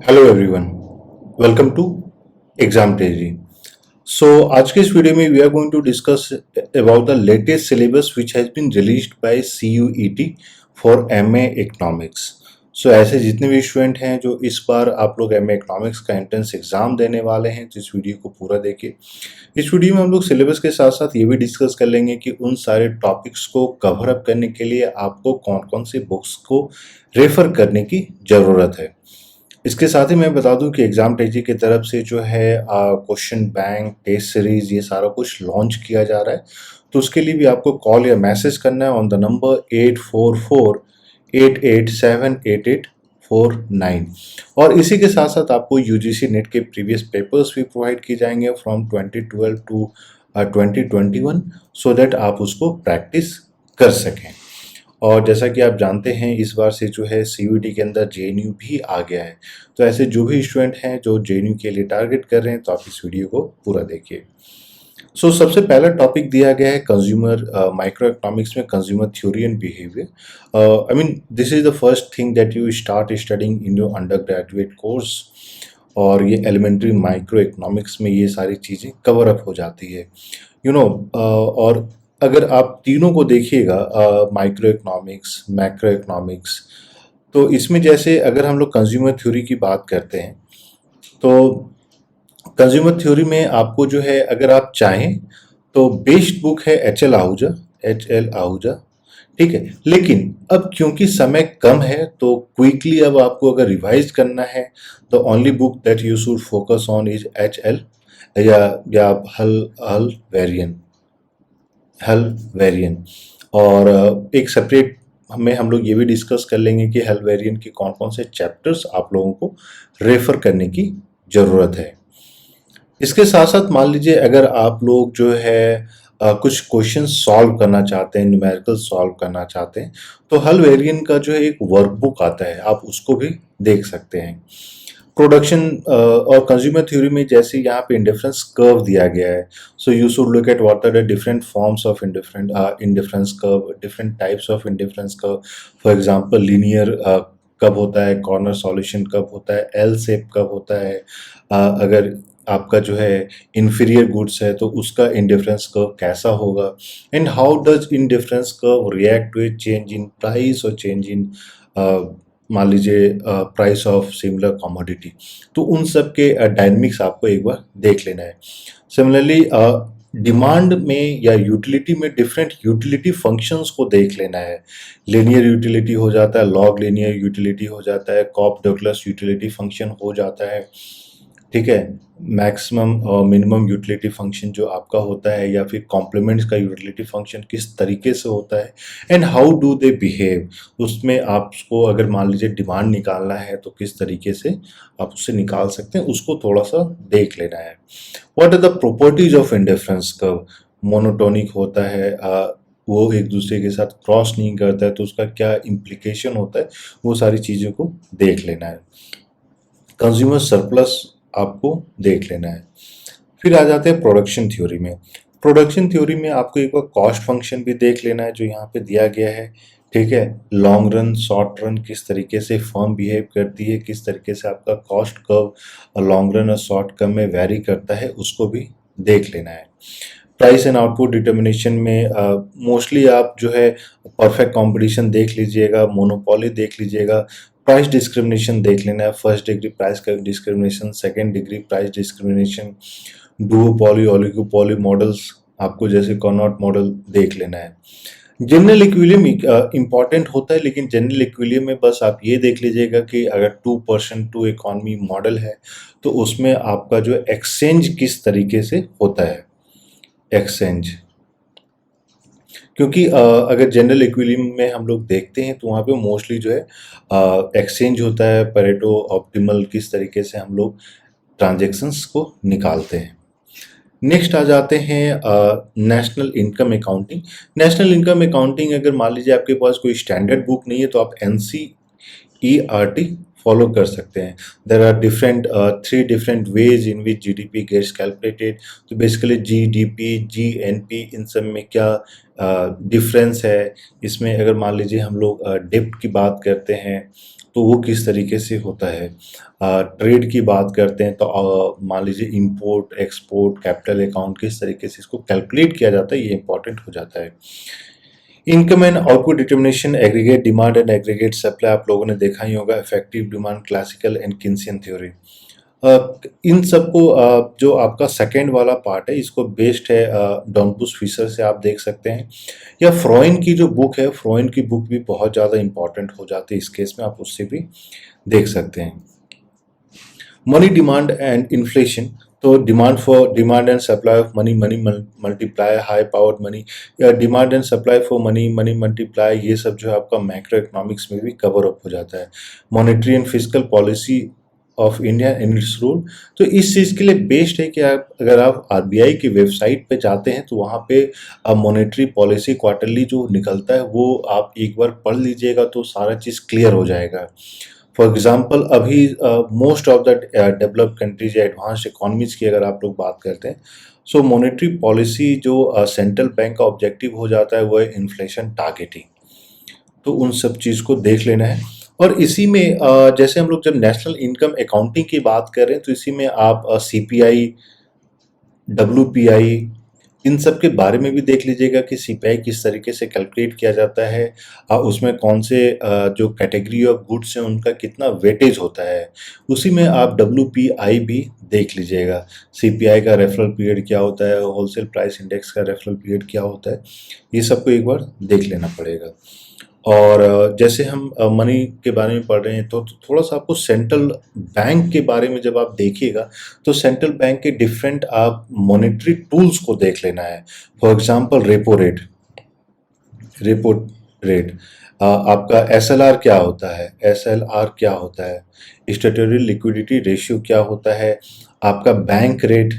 Hello everyone, welcome to exam Terry. So आज के इस वीडियो में we are going to discuss about the latest syllabus which has been released by CUET for MA economics. So ऐसे जितने भी student हैं जो इस बार आप लोग एमए इकोनॉमिक्स का एंट्रेंस एग्जाम देने वाले हैं, तो इस वीडियो को पूरा देखिए। इस वीडियो में हम लोग सिलेबस के साथ साथ ये भी डिस्कस कर लेंगे कि उन सारे टॉपिक्स को कवर अप करने के लिए आपको कौन कौन सी बुक्स को रेफर करने की ज़रूरत है। इसके साथ ही मैं बता दूं कि एग्जाम टेजी की तरफ से जो है क्वेश्चन बैंक, टेस्ट सीरीज, ये सारा कुछ लॉन्च किया जा रहा है। तो उसके लिए भी आपको कॉल या मैसेज करना है ऑन द नंबर 8448878849। और इसी के साथ साथ आपको यूजीसी नेट के प्रीवियस पेपर्स भी प्रोवाइड किए जाएंगे फ्रॉम 2012 टू 2021, सो दैट आप उसको प्रैक्टिस कर सकें। और जैसा कि आप जानते हैं इस बार से जो है सीयूईटी के अंदर जेएनयू भी आ गया है। तो ऐसे जो भी स्टूडेंट हैं जो जेएनयू के लिए टारगेट कर रहे हैं, तो आप इस वीडियो को पूरा देखिए। सबसे पहला टॉपिक दिया गया है कंज्यूमर माइक्रो इकोनॉमिक्स में consumer theory and behaviour. I mean this is the first thing that you start studying in your under graduate course. और ये एलिमेंट्री माइक्रो इकोनॉमिक्स में ये सारी चीज़ें कवर अप हो जाती है, और अगर आप तीनों को देखिएगा, माइक्रो इकोनॉमिक्स, मैक्रो इकोनॉमिक्स, तो इसमें जैसे अगर हम लोग कंज्यूमर थ्योरी की बात करते हैं, तो कंज्यूमर थ्योरी में आपको जो है, अगर आप चाहें तो बेस्ड बुक है एच एल आहूजा, ठीक है। लेकिन अब क्योंकि समय कम है, तो क्विकली अब आपको अगर रिवाइज करना है, the only book that you should focus on is H L, या हल हल वेरियन हल वेरियन। और एक सेपरेट में हम लोग ये भी डिस्कस कर लेंगे कि हल वेरियन के कौन कौन से चैप्टर्स आप लोगों को रेफर करने की ज़रूरत है। इसके साथ साथ मान लीजिए अगर आप लोग जो है कुछ क्वेश्चन सॉल्व करना चाहते हैं, न्यूमेरिकल सॉल्व करना चाहते हैं, तो हल वेरियन का जो है एक वर्कबुक आता है, आप उसको भी देख सकते हैं। प्रोडक्शन और कंज्यूमर थ्योरी में जैसे यहाँ पे इंडिफरेंस कर्व दिया गया है, so you should look at what are the different forms of indifference curve, different types of indifference curve. For example linear कब होता है, कॉर्नर सॉल्यूशन कब होता है, एल शेप कब होता है, अगर आपका जो है इंफीरियर गुड्स है तो उसका इंडिफरेंस कर्व कैसा होगा, and how does indifference curve react to a change in price और चेंज इन मान लीजिए प्राइस ऑफ सिमिलर कमोडिटी। तो उन सब के डायनेमिक्स आपको एक बार देख लेना है। सिमिलरली डिमांड में या यूटिलिटी में डिफरेंट यूटिलिटी फंक्शंस को देख लेना है। लीनियर यूटिलिटी हो जाता है, लॉग लीनियर यूटिलिटी हो जाता है, कॉप डगलस यूटिलिटी फंक्शन हो जाता है, ठीक है। मैक्सिमम और मिनिमम यूटिलिटी फंक्शन जो आपका होता है, या फिर कॉम्प्लीमेंट्स का यूटिलिटी फंक्शन किस तरीके से होता है, and how do they behave. उसमें आपको अगर मान लीजिए डिमांड निकालना है तो किस तरीके से आप उससे निकाल सकते हैं, उसको थोड़ा सा देख लेना है। What are the properties of indifference curve, monotonic होता है, वो एक दूसरे के साथ क्रॉस नहीं करता है, तो उसका क्या इम्प्लीकेशन होता है, वो सारी चीज़ों को देख लेना है। कंज्यूमर सरप्लस आपको देख लेना है। फिर आ जाते हैं प्रोडक्शन थ्योरी में। प्रोडक्शन थ्योरी में आपको एक बार कॉस्ट फंक्शन भी देख लेना है जो यहाँ पे दिया गया है, ठीक है। लॉन्ग रन, शॉर्ट रन, किस तरीके से फर्म बिहेव करती है, किस तरीके से आपका कॉस्ट कर्व लॉन्ग रन और शॉर्ट टर्म में वेरी करता है, उसको भी देख लेना है। प्राइस एंड आउटपुट डिटर्मिनेशन में मोस्टली आप जो है परफेक्ट कंपटीशन देख लीजिएगा, मोनोपोली देख लीजिएगा, प्राइस डिस्क्रिमिनेशन देख लेना है, फर्स्ट डिग्री प्राइस का discrimination, second degree price discrimination, duopoly, oligopoly models आपको जैसे कॉर्नॉट मॉडल देख लेना है। जनरल इक्विलियम इंपॉर्टेंट होता है, लेकिन जनरल इक्विलियम में बस आप ये देख लीजिएगा कि अगर 2% टू इकोनॉमी मॉडल है, तो उसमें आपका जो एक्सचेंज किस तरीके से होता है, एक्सचेंज। क्योंकि अगर जनरल इक्विलिब्रियम में हम लोग देखते हैं तो वहाँ पे मोस्टली जो है एक्सचेंज होता है, परेटो ऑप्टिमल, किस तरीके से हम लोग ट्रांजैक्शंस को निकालते हैं। नेक्स्ट आ जाते हैं national income accounting. National income accounting अगर मान लीजिए आपके पास कोई स्टैंडर्ड बुक नहीं है, तो आप NCERT फॉलो कर सकते हैं। There are different 3 different ways in which GDP gets calculated. तो बेसिकली GDP, GNP, इन सब में क्या डिफरेंस है। इसमें अगर मान लीजिए हम लोग डेप्ट की बात करते हैं, तो तो वो किस तरीके से होता है। ट्रेड की बात करते हैं तो मान लीजिए इंपोर्ट एक्सपोर्ट कैपिटल अकाउंट किस तरीके से इसको कैलकुलेट किया जाता है, ये इंपॉर्टेंट हो जाता है। Income and output determination, aggregate demand and aggregate supply आप लोगों ने देखा ही होगा, effective demand, classical and Keynesian theory. इन सबको जो आपका सेकेंड वाला पार्ट है इसको बेस्ड है डॉनबुश फिशर से आप देख सकते हैं, या फ्रॉइन की जो बुक है, फ्रॉइन की बुक भी बहुत ज़्यादा इंपॉर्टेंट हो जाती है इस केस में, आप उससे भी देख सकते हैं। मनी डिमांड एंड इन्फ्लेशन, तो demand and supply of money, money multiply high powered money, या demand and supply for money, money multiply, ये सब जो है आपका मैक्रो इकोनॉमिक्स में भी कवर अप हो जाता है। Monetary and physical policy of India and it's rule, तो इस चीज़ के लिए बेस्ड है कि आप अगर आप आरबीआई की वेबसाइट पे जाते हैं तो वहाँ पे मॉनेटरी पॉलिसी क्वार्टरली जो निकलता है वो आप एक बार पढ़ लीजिएगा तो सारा चीज़ क्लियर हो जाएगा। फॉर एग्जाम्पल अभी most of the developed countries या एडवांस्ड इकोनॉमीज की अगर आप लोग बात करते हैं, सो मॉनेटरी पॉलिसी जो सेंट्रल बैंक का ऑब्जेक्टिव हो जाता है वो है इन्फ्लेशन टारगेटिंग, तो उन सब चीज़ को देख लेना है। और इसी में जैसे हम लोग जब नेशनल इनकम अकाउंटिंग की बात कर रहे हैं तो इसी में आप सीपीआई, डब्ल्यूपीआई, इन सब के बारे में भी देख लीजिएगा कि सीपीआई किस तरीके से कैलकुलेट किया जाता है, उसमें कौन से जो कैटेगरी ऑफ गुड्स हैं उनका कितना वेटेज होता है, उसी में आप डब्ल्यूपीआई भी देख लीजिएगा। सीपीआई का रेफरल पीरियड क्या होता है, होलसेल प्राइस इंडेक्स का रेफरल पीरियड क्या होता है, ये सबको एक बार देख लेना पड़ेगा। और जैसे हम मनी के बारे में पढ़ रहे हैं तो थोड़ा सा आपको सेंट्रल बैंक के बारे में जब आप देखिएगा तो सेंट्रल बैंक के डिफरेंट आप मॉनेटरी टूल्स को देख लेना है। फॉर एग्जांपल रेपो रेट, आपका एसएलआर क्या होता है, एसएलआर क्या होता है, स्टैट्यूटरी लिक्विडिटी रेशियो क्या होता है, आपका बैंक रेट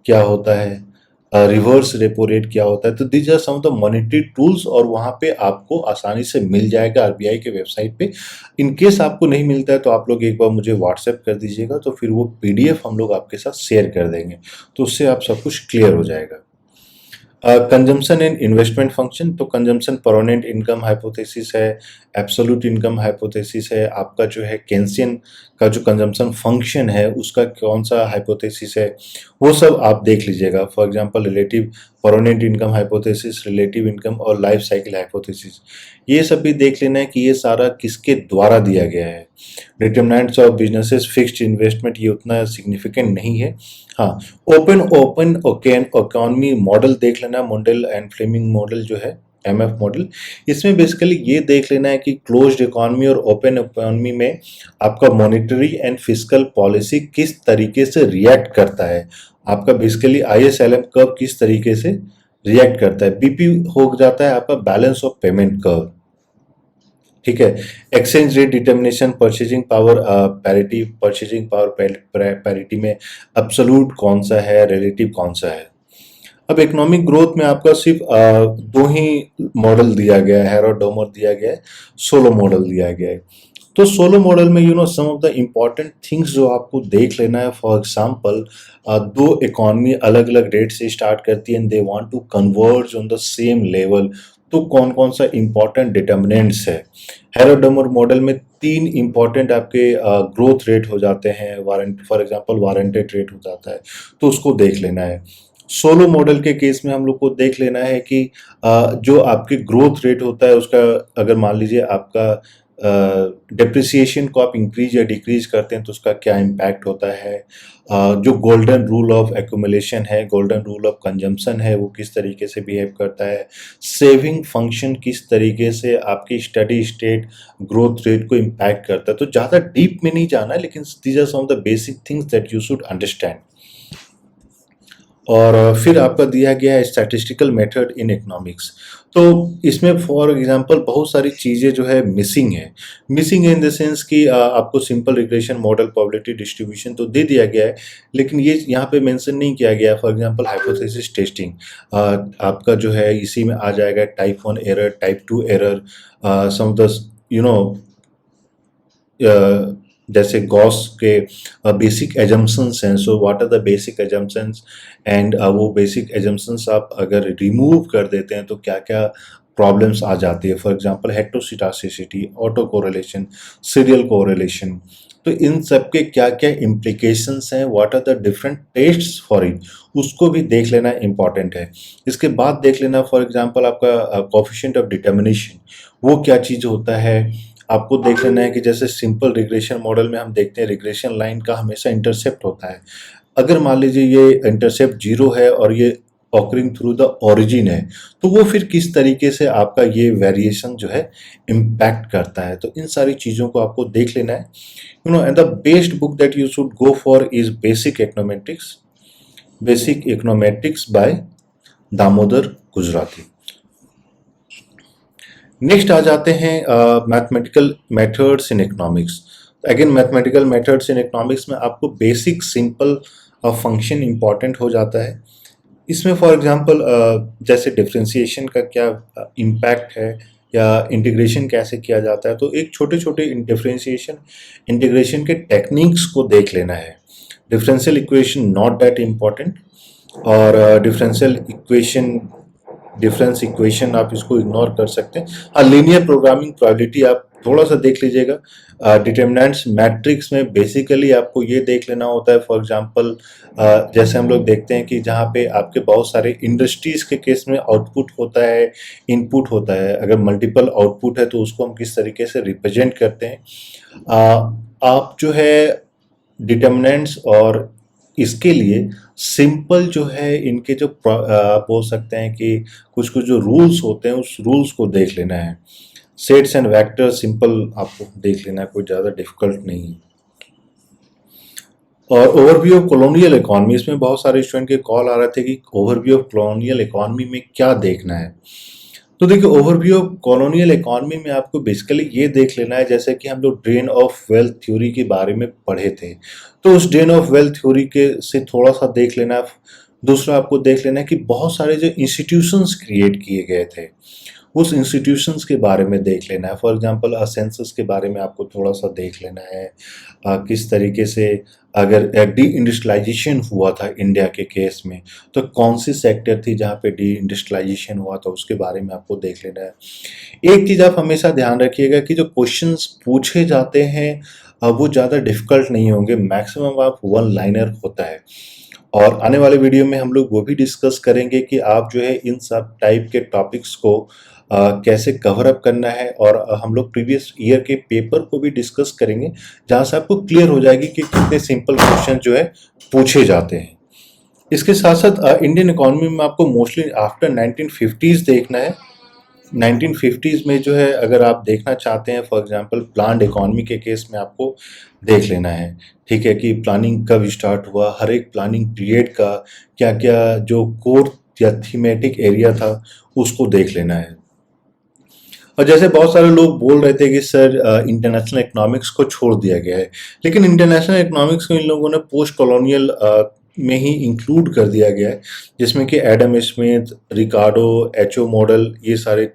क्या होता है, रिवर्स रेपो रेट क्या होता है। तो these are some of the monetary tools और वहाँ पे आपको आसानी से मिल जाएगा आरबीआई के वेबसाइट पे। इन केस आपको नहीं मिलता है तो आप लोग एक बार मुझे व्हाट्सएप कर दीजिएगा तो फिर वो पीडीएफ हम लोग आपके साथ शेयर कर देंगे, तो उससे आप सब कुछ क्लियर हो जाएगा। कंजम्पशन एंड इन्वेस्टमेंट फंक्शन, तो कंजम्पशन परमानेंट इनकम हाइपोथेसिस है, एब्सोल्यूट इनकम हाइपोथेसिस है, आपका जो है केंसियन का जो कंजम्पशन फंक्शन है उसका कौन सा हाइपोथेसिस है, वो सब आप देख लीजिएगा। For example relative permanent income hypothesis, relative income और लाइफ साइकिल हाइपोथेसिस, ये सब भी देख लेना है कि ये सारा किसके द्वारा दिया गया है। Determinants of businesses fixed investment, ये उतना सिग्निफिकेंट नहीं है। हाँ, ओपन इकोनॉमी मॉडल देख लेना, मोंडेल एंड फ्लेमिंग मॉडल जो है एमएफ मॉडल, इसमें बेसिकली ये देख लेना है कि क्लोज्ड इकोनॉमी और ओपन इकोनॉमी में आपका मॉनेटरी एंड फिस्कल पॉलिसी किस तरीके से रिएक्ट करता है, आपका बेसिकली आईएसएलएम कर्व किस तरीके से रिएक्ट करता है, बीपी हो जाता है आपका बैलेंस ऑफ पेमेंट कर्व, ठीक है। Exchange rate determination, purchasing power parity, purchasing power parity में एब्सोल्यूट कौन सा है, रिलेटिव कौन सा है। अब इकोनॉमिक ग्रोथ में आपका सिर्फ दो ही मॉडल दिया गया है, हेरोडोमर दिया गया है, सोलो मॉडल दिया गया है। तो सोलो मॉडल में सम ऑफ द इम्पॉर्टेंट थिंग्स जो आपको देख लेना है। फॉर एग्जांपल दो इकोनॉमी अलग अलग रेट से स्टार्ट करती है and they want to converge on the same level, तो कौन कौन सा इम्पॉर्टेंट डिटर्मिनेंट्स है। हेरोडोमर मॉडल में तीन इम्पॉर्टेंट आपके ग्रोथ रेट हो जाते हैं, warrant for example warranted rate हो जाता है, तो उसको देख लेना है। सोलो मॉडल के केस में हम लोग को देख लेना है कि जो आपके ग्रोथ रेट होता है उसका, अगर मान लीजिए आपका डिप्रिसिएशन को आप इंक्रीज या डिक्रीज करते हैं तो उसका क्या इम्पैक्ट होता है, जो गोल्डन रूल ऑफ एक्यूमुलेशन है, गोल्डन रूल ऑफ कंजम्पशन है, वो किस तरीके से बिहेव करता है, सेविंग फंक्शन किस तरीके से आपकी स्टडी स्टेट ग्रोथ रेट को इम्पैक्ट करता है। तो ज़्यादा डीप में नहीं जाना है, लेकिन these are some of the basic things that you should understand. और फिर आपका दिया गया है स्टैटिस्टिकल मेथड इन इकोनॉमिक्स, तो इसमें फॉर एग्जांपल बहुत सारी चीज़ें जो है मिसिंग है इन द सेंस कि आपको simple regression model, probability distribution तो दे दिया गया है, लेकिन ये यहाँ पे मेंशन नहीं किया गया। फॉर एग्जांपल हाइपोथेसिस टेस्टिंग आपका जो है इसी में आ जाएगा, type 1 error, type 2 error, some of the जैसे गॉस के बेसिक एजम्पशंस हैं, so what are the basic assumptions, and वो बेसिक एजम्पशंस आप अगर रिमूव कर देते हैं तो क्या क्या प्रॉब्लम्स आ जाती है। For example heteroscedasticity, autocorrelation, serial correlation. तो इन सब के क्या क्या इम्प्लीकेशंस हैं, what are the different tests for it, उसको भी देख लेना इंपॉर्टेंट है। इसके बाद देख लेना फॉर एग्जांपल आपका कोएफिशिएंट ऑफ डिटर्मिनेशन, वो क्या चीज़ होता है। आपको देख लेना है कि जैसे सिंपल रिग्रेशन मॉडल में हम देखते हैं रिग्रेशन लाइन का हमेशा इंटरसेप्ट होता है। अगर मान लीजिए ये इंटरसेप्ट 0 है और ये ऑकरिंग थ्रू द ओरिजिन है, तो वो फिर किस तरीके से आपका ये वेरिएशन जो है इम्पैक्ट करता है। तो इन सारी चीज़ों को आपको देख लेना है। And the best book that you should go for is basic econometrics by Damodar Gujarati. Next आ जाते हैं mathematical methods in economics. Again mathematical methods in economics में आपको बेसिक सिंपल फंक्शन इंपॉर्टेंट हो जाता है। इसमें फॉर एग्जांपल जैसे डिफरेंशिएशन का क्या इम्पैक्ट है या इंटीग्रेशन कैसे किया जाता है, तो एक छोटे छोटे डिफरेंशिएशन इंटीग्रेशन के टेक्निक्स को देख लेना है। Differential equation not that important, और डिफरेंस इक्वेशन आप इसको इग्नोर कर सकते हैं। हाँ, लीनियर प्रोग्रामिंग प्रोबेबिलिटी आप थोड़ा सा देख लीजिएगा। डिटरमिनेंट्स मैट्रिक्स में बेसिकली आपको ये देख लेना होता है। फॉर एग्जांपल जैसे हम लोग देखते हैं कि जहाँ पे आपके बहुत सारे इंडस्ट्रीज के केस में आउटपुट होता है, इनपुट होता है। अगर मल्टीपल आउटपुट है तो उसको हम किस तरीके से रिप्रेजेंट करते हैं। आप जो है डिटरमिनेंट्स और इसके लिए सिंपल जो है इनके जो आप बोल सकते हैं कि कुछ कुछ जो रूल्स होते हैं उस रूल्स को देख लेना है। सेट्स एंड वेक्टर सिंपल आपको देख लेना है, कोई ज़्यादा डिफिकल्ट नहीं है। और ओवरव्यू ऑफ कॉलोनियल इकोनॉमी, इसमें बहुत सारे स्टूडेंट के कॉल आ रहे थे कि ओवरव्यू ऑफ कॉलोनियल इकोनॉमी में क्या देखना है। तो देखिए, ओवरव्यू ऑफ कॉलोनियल इकोनॉमी में आपको बेसिकली ये देख लेना है, जैसे कि हम लोग ड्रेन ऑफ वेल्थ थ्योरी के बारे में पढ़े थे, तो उस ड्रेन ऑफ वेल्थ थ्योरी के से थोड़ा सा देख लेना है। दूसरा आपको देख लेना है कि बहुत सारे जो इंस्टीट्यूशंस क्रिएट किए गए थे उस इंस्टीट्यूशंस के बारे में देख लेना है। फॉर एग्जांपल सेंसस के बारे में आपको थोड़ा सा देख लेना है। किस तरीके से अगर डी इंडस्ट्रियलाइजेशन हुआ था इंडिया के केस में, तो कौन सी सेक्टर थी जहाँ पे डी इंडस्ट्रियलाइजेशन हुआ था, उसके बारे में आपको देख लेना है। एक चीज़ आप हमेशा ध्यान रखिएगा कि जो क्वेश्चंस पूछे जाते हैं वो ज़्यादा डिफिकल्ट नहीं होंगे, मैक्सिमम आप वन लाइनर होता है। और आने वाले वीडियो में हम लोग वो भी डिस्कस करेंगे कि आप जो है इन सब टाइप के टॉपिक्स को कैसे कवर अप करना है, और हम लोग प्रीवियस ईयर के पेपर को भी डिस्कस करेंगे, जहाँ से आपको क्लियर हो जाएगी कि कितने सिंपल क्वेश्चन जो है पूछे जाते हैं। इसके साथ साथ इंडियन इकोनॉमी में आपको मोस्टली आफ्टर 1950s देखना है। 1950s में जो है अगर आप देखना चाहते हैं, फॉर एग्जांपल प्लान्ड इकोनॉमी के केस में आपको देख लेना है, ठीक है, कि प्लानिंग कब स्टार्ट हुआ, हर एक प्लानिंग पीरियड का क्या क्या जो कोर या थीमेटिक एरिया था उसको देख लेना है। और जैसे बहुत सारे लोग बोल रहे थे कि सर इंटरनेशनल इकोनॉमिक्स को छोड़ दिया गया है, लेकिन इंटरनेशनल इकोनॉमिक्स को इन लोगों ने पोस्ट कॉलोनियल में ही इंक्लूड कर दिया गया है, जिसमें कि एडम स्मिथ, रिकार्डो, एचओ मॉडल, ये सारे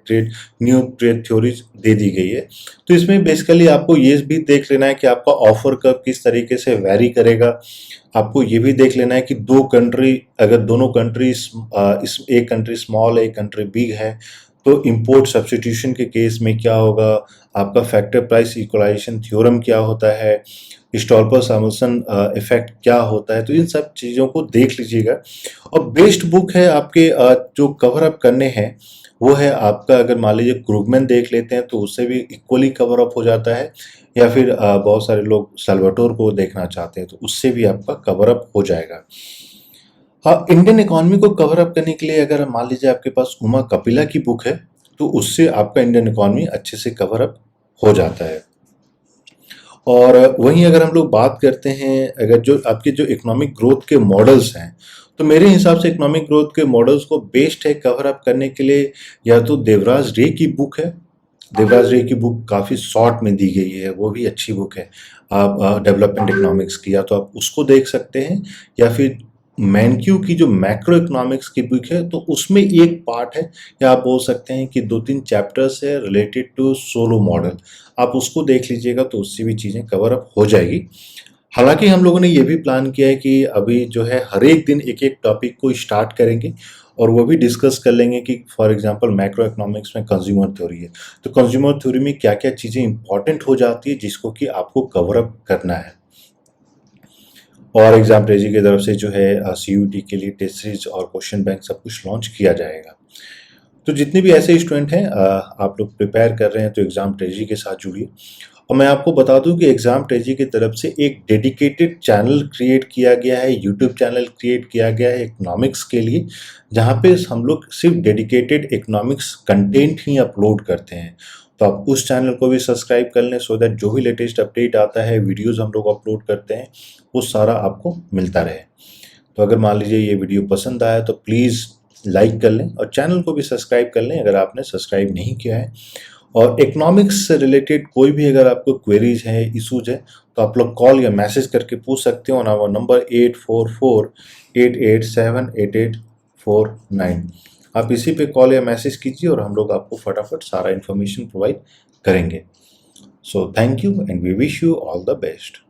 न्यू ट्रेड थ्योरीज दे दी गई है। तो इसमें बेसिकली आपको ये भी देख लेना है कि आपका ऑफर कर्व किस तरीके से वैरी करेगा। आपको ये भी देख लेना है कि दो कंट्री, अगर दोनों कंट्री एक कंट्री स्मॉल एक कंट्री बिग है, तो इंपोर्ट सब्स्टिट्यूशन के केस में क्या होगा, आपका फैक्टर प्राइस इक्वलाइजेशन थ्योरम क्या होता है, हिस्टोरिकल समेशन इफेक्ट क्या होता है। तो इन सब चीज़ों को देख लीजिएगा। और बेस्ट बुक है आपके जो कवर अप करने हैं वो है आपका, अगर मान लीजिए क्रूगमैन देख लेते हैं तो उससे भी इक्वली कवर अप हो जाता है, या फिर बहुत सारे लोग सल्वाटोर को देखना चाहते हैं तो उससे भी आपका कवर अप हो जाएगा। हाँ, इंडियन इकोनॉमी को कवर अप करने के लिए अगर मान लीजिए आपके पास उमा कपिला की बुक है तो उससे आपका इंडियन इकोनॉमी अच्छे से कवर अप हो जाता है। और वहीं अगर हम लोग बात करते हैं, अगर जो आपके जो इकोनॉमिक ग्रोथ के मॉडल्स हैं, तो मेरे हिसाब से इकोनॉमिक ग्रोथ के मॉडल्स को बेस्ट है कवर अप करने के लिए या तो देवराज रे की बुक है। देवराज रे की बुक काफ़ी शॉर्ट में दी गई है, वो भी अच्छी बुक है। आप डेवलपमेंट इकोनॉमिक्स की, या तो आप उसको देख सकते हैं, या फिर मैनक्यू की जो मैक्रो इकोनॉमिक्स की बुक है तो उसमें एक पार्ट है, या आप बोल सकते हैं कि 2-3 चैप्टर्स है रिलेटेड टू सोलो मॉडल, आप उसको देख लीजिएगा तो उससे भी चीज़ें कवर अप हो जाएगी। हालांकि हम लोगों ने ये भी प्लान किया है कि अभी जो है हर एक दिन एक एक टॉपिक को स्टार्ट करेंगे, और वो भी डिस्कस कर लेंगे कि फॉर एग्जांपल मैक्रो इकोनॉमिक्स में कंज्यूमर थ्योरी है, तो कंज्यूमर थ्योरी में क्या क्या चीज़ें इंपॉर्टेंट हो जाती है जिसको कि आपको कवर अप करना है। और एग्जाम ट्रेजी की तरफ से जो है CUET के लिए टेस्ट सीरीज और क्वेश्चन बैंक सब कुछ लॉन्च किया जाएगा। तो जितने भी ऐसे स्टूडेंट हैं आप लोग प्रिपेयर कर रहे हैं तो एग्जाम ट्रेजी के साथ जुड़िए। और मैं आपको बता दूं कि एग्जाम ट्रेजी की तरफ से एक डेडिकेटेड चैनल क्रिएट किया गया है, यूट्यूब चैनल क्रिएट किया गया है इकोनॉमिक्स के लिए, जहां पे हम लोग सिर्फ डेडिकेटेड इकोनॉमिक्स कंटेंट ही अपलोड करते हैं। तो आप उस चैनल को भी सब्सक्राइब कर लें सो दैट जो भी लेटेस्ट अपडेट आता है, वीडियोस हम लोग अपलोड करते हैं, वो सारा आपको मिलता रहे। तो अगर मान लीजिए ये वीडियो पसंद आया तो प्लीज़ लाइक कर लें और चैनल को भी सब्सक्राइब कर लें अगर आपने सब्सक्राइब नहीं किया है। और इकोनॉमिक्स से रिलेटेड कोई भी अगर आपको क्वेरीज है, इशूज है, तो आप लोग कॉल या मैसेज करके पूछ सकते हो ना। वो नंबर 8448878849। आप इसी पे कॉल या मैसेज कीजिए और हम लोग आपको फटाफट सारा इन्फॉर्मेशन प्रोवाइड करेंगे। So thank you and we wish you all the best.